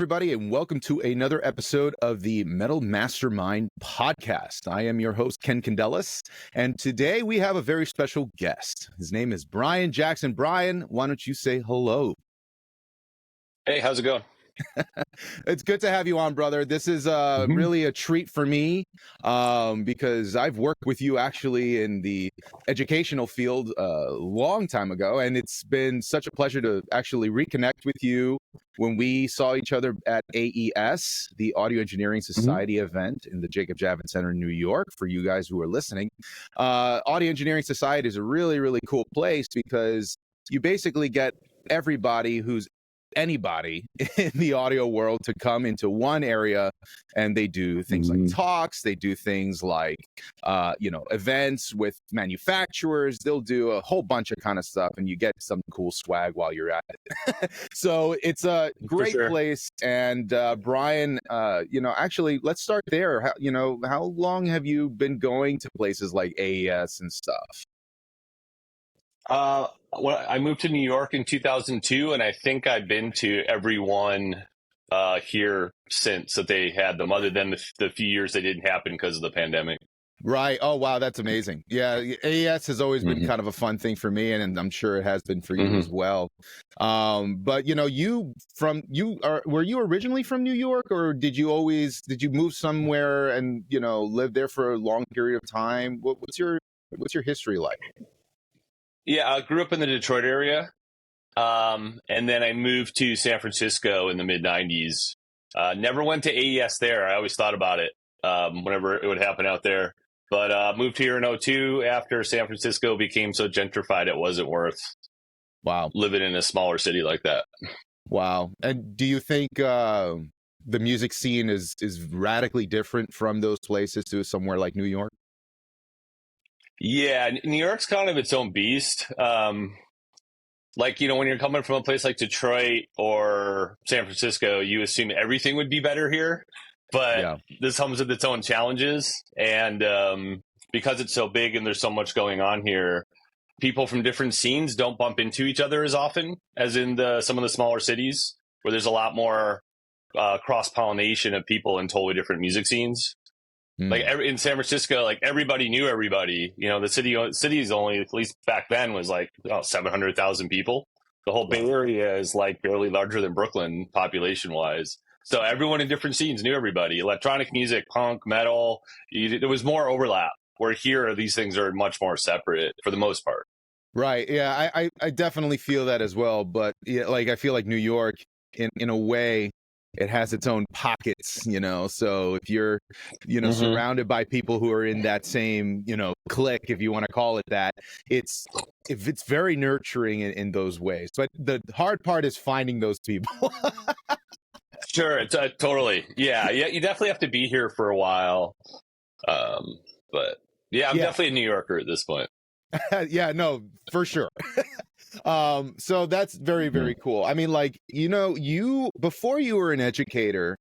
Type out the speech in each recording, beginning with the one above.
everybody, and welcome to another episode of the Metal Mastermind podcast. I am your host, Ken Candelas, and today we have a very special guest. His name is Brian Jackson. Brian, why don't you say hello? Hey, how's it going? It's good to have you on, brother. This is really a treat for me because I've worked with you actually in the educational field a long time ago, and it's been such a pleasure to actually reconnect with you when we saw each other at AES, the Audio Engineering Society event in the Jacob Javits Center in New York. For you guys who are listening, Audio Engineering Society is a really, really cool place because you basically get everybody who's anybody in the audio world to come into one area, and they do things like talks, they do things like events with manufacturers, they'll do a whole bunch of kind of stuff, and you get some cool swag while you're at it. So it's a great place. And Brian, actually let's start there. How long have you been going to places like AES and stuff? Well, I moved to New York in 2002, and I think I've been to every one here since that they had them, other than the few years they didn't happen because of the pandemic. Right. Oh, wow. That's amazing. Yeah. AES has always been kind of a fun thing for me, and I'm sure it has been for you as well. But were you originally from New York, or did you move somewhere and, live there for a long period of time? What's your history like? Yeah, I grew up in the Detroit area, and then I moved to San Francisco in the mid-'90s. Never went to AES there. I always thought about it whenever it would happen out there. But moved here in 2002 after San Francisco became so gentrified it wasn't worth living in a smaller city like that. Wow. And do you think the music scene is radically different from those places to somewhere like New York? Yeah, New York's kind of its own beast. When you're coming from a place like Detroit or San Francisco, you assume everything would be better here. But this comes with its own challenges. And because it's so big and there's so much going on here, people from different scenes don't bump into each other as often as in some of the smaller cities, where there's a lot more cross-pollination of people in totally different music scenes. Like in San Francisco, like everybody knew everybody. The city is only, at least back then, was like 700,000 people. The whole Bay Area is like barely larger than Brooklyn population wise. So everyone in different scenes knew everybody. Electronic music, punk, metal. There was more overlap. Where here, these things are much more separate for the most part. Right. Yeah, I definitely feel that as well. But yeah, I feel like New York, in a way, it has its own pockets, so if you're, surrounded by people who are in that same, clique, if you want to call it that, it's very nurturing in those ways. But the hard part is finding those people. Sure. Totally. Yeah. You definitely have to be here for a while. But yeah, I'm definitely a New Yorker at this point. Yeah, no, for sure. So that's very, very cool. I mean, you before you were an educator,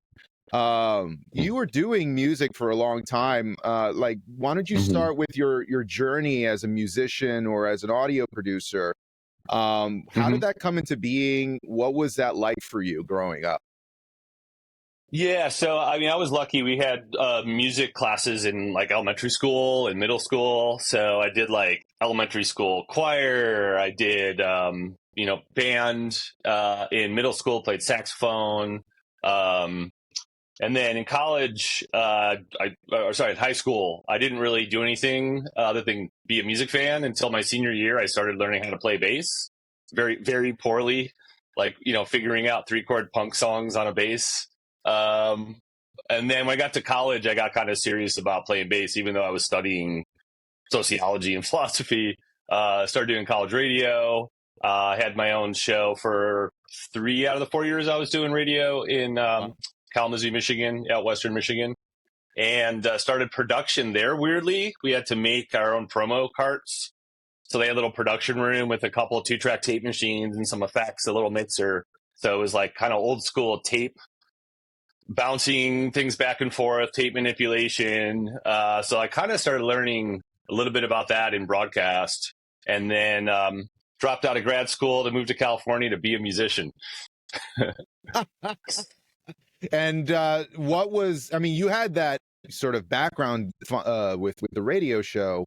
you were doing music for a long time. Why don't you start with your journey as a musician or as an audio producer? How did that come into being? What was that like for you growing up? Yeah, so I mean, I was lucky. We had music classes in elementary school and middle school. So I did elementary school choir. I did band in middle school. Played saxophone, and then in college, in high school, I didn't really do anything other than be a music fan until my senior year. I started learning how to play bass, very, very poorly, figuring out 3-chord punk songs on a bass. And then when I got to college, I got kind of serious about playing bass, even though I was studying sociology and philosophy. Started doing college radio. I had my own show for 3 out of the 4 years I was doing radio in Kalamazoo, Michigan, out Western Michigan, and started production there. Weirdly, we had to make our own promo carts. So they had a little production room with a couple of 2-track tape machines and some effects, a little mixer. So it was kind of old school tape, bouncing things back and forth, tape manipulation. So I kind of started learning a little bit about that in broadcast, and then dropped out of grad school to move to California to be a musician. And what was, I mean, you had that sort of background with the radio show.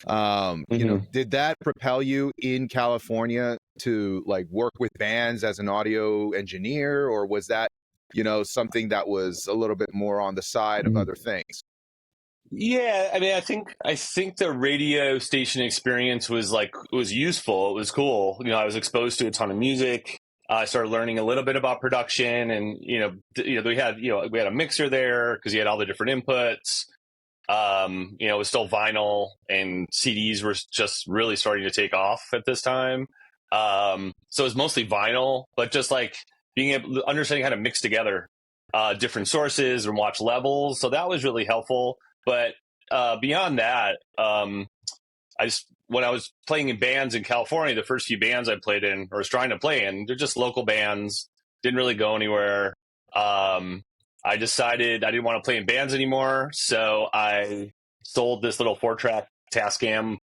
You know, did that propel you in California to like work with bands as an audio engineer, or was that, you know, something that was a little bit more on the side of other things? Yeah, I mean, I think the radio station experience was useful. It was cool. You know, I was exposed to a ton of music. I started learning a little bit about production, and we had a mixer there because you had all the different inputs. You know, it was still vinyl, and CDs were just really starting to take off at this time. So it was mostly vinyl, but just like being able to understanding how to mix together different sources and watch levels. So that was really helpful. But beyond that, when I was playing in bands in California, the first few bands I played in or was trying to play in, they're just local bands, didn't really go anywhere. I decided I didn't want to play in bands anymore, so I sold this little 4-track Tascam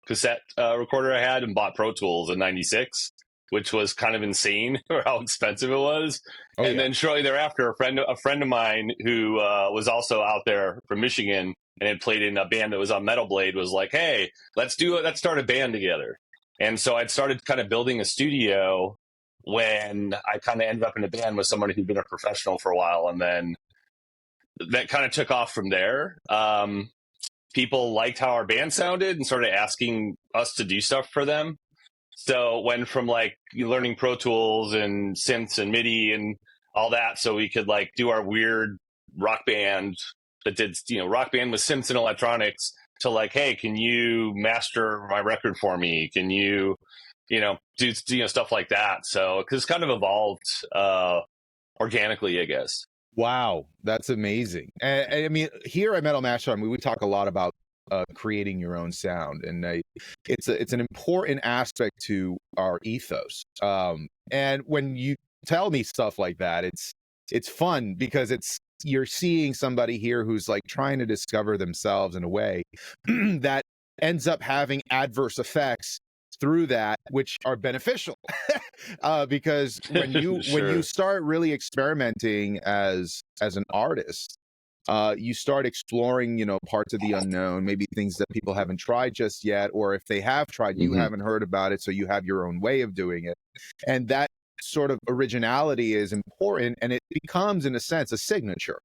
cassette recorder I had and bought Pro Tools in '96, which was kind of insane for how expensive it was. Oh And yeah. then shortly thereafter, a friend of mine who was also out there from Michigan and had played in a band that was on Metal Blade was like, "Hey, let's start a band together." And so I'd started kind of building a studio when I kind of ended up in a band with somebody who'd been a professional for a while, and then that kind of took off from there. People liked how our band sounded and started asking us to do stuff for them. So it went from like learning Pro Tools and synths and MIDI and all that, so we could like do our weird rock band that did, you know, rock band with synths and electronics, to like, hey, can you master my record for me? Can you, do stuff like that? So because it's kind of evolved organically, I guess. Wow, that's amazing. And I mean, here at Metal Mastermind, we talk a lot about creating your own sound, and it's an important aspect to our ethos. And when you tell me stuff like that, it's fun because you're seeing somebody here who's like trying to discover themselves in a way that ends up having adverse effects through that, which are beneficial. Because when you Sure. start really experimenting as an artist, you start exploring, you know, parts of the unknown, maybe things that people haven't tried just yet, or if they have tried, you Hmm. haven't heard about it, so you have your own way of doing it. And that sort of originality is important, and it becomes, in a sense, a signature.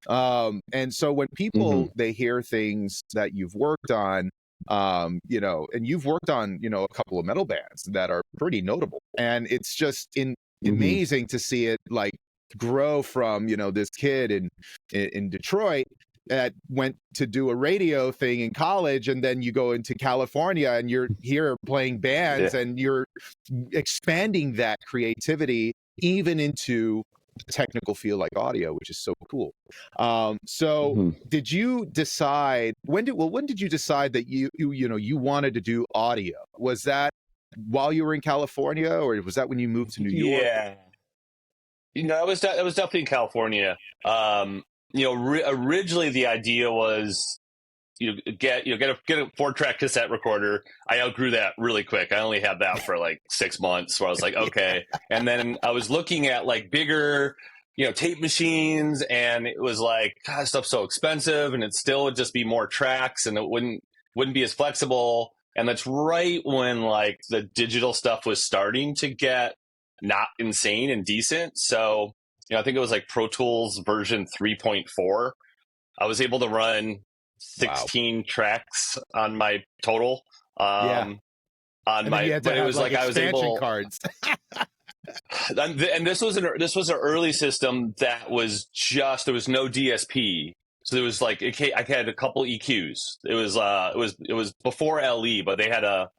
And so when Hmm. people, they hear things that you've worked on, you know, and you've worked on, you know, a couple of metal bands that are pretty notable, and it's just Hmm. amazing to see it like grow from, you know, this kid in Detroit that went to do a radio thing in college, and then you go into California and you're here playing bands, Yeah. and you're expanding that creativity even into a technical field like audio, which is so cool. So Hmm. did you decide, when did you decide that you know, you wanted to do audio? Was that while you were in California, or was that when you moved to New York? Yeah. It was definitely in California. Originally the idea was get a 4-track cassette recorder. I outgrew that really quick. I only had that for like 6 months, where I was like, okay. And then I was looking at like bigger, tape machines, and it was like, God, this stuff's so expensive, and it still would just be more tracks, and it wouldn't be as flexible. And that's right when like the digital stuff was starting to get not insane and decent. So, I think it was like Pro Tools version 3.4. I was able to run Wow. 16 tracks on my total. Yeah. On And then you my, had to but it have was like like I was expansion able, cards. and this was an early system that was just, there was no DSP. So there was like, I had a couple EQs. It was before LE, but they had a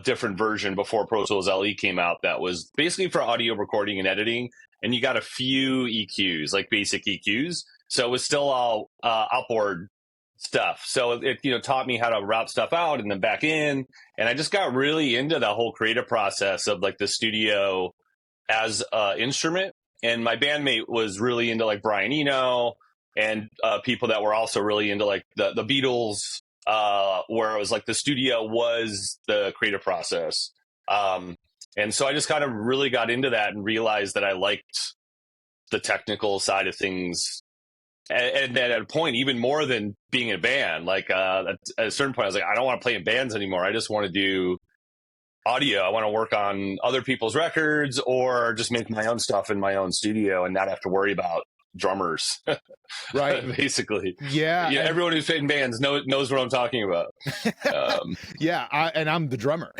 different version before Pro Tools LE came out that was basically for audio recording and editing. And you got a few EQs, like basic EQs. So it was still all outboard stuff. So it taught me how to route stuff out and then back in. And I just got really into the whole creative process of like the studio as an instrument. And my bandmate was really into like Brian Eno and people that were also really into like the Beatles, where it was like the studio was the creative process. And so I just kind of really got into that and realized that I liked the technical side of things. And then at a point, even more than being in a band, like at a certain point, I was like, I don't want to play in bands anymore. I just want to do audio. I want to work on other people's records or just make my own stuff in my own studio and not have to worry about drummers. Right. Basically. Yeah. Everyone who's played in bands knows what I'm talking about. Yeah. And I'm the drummer.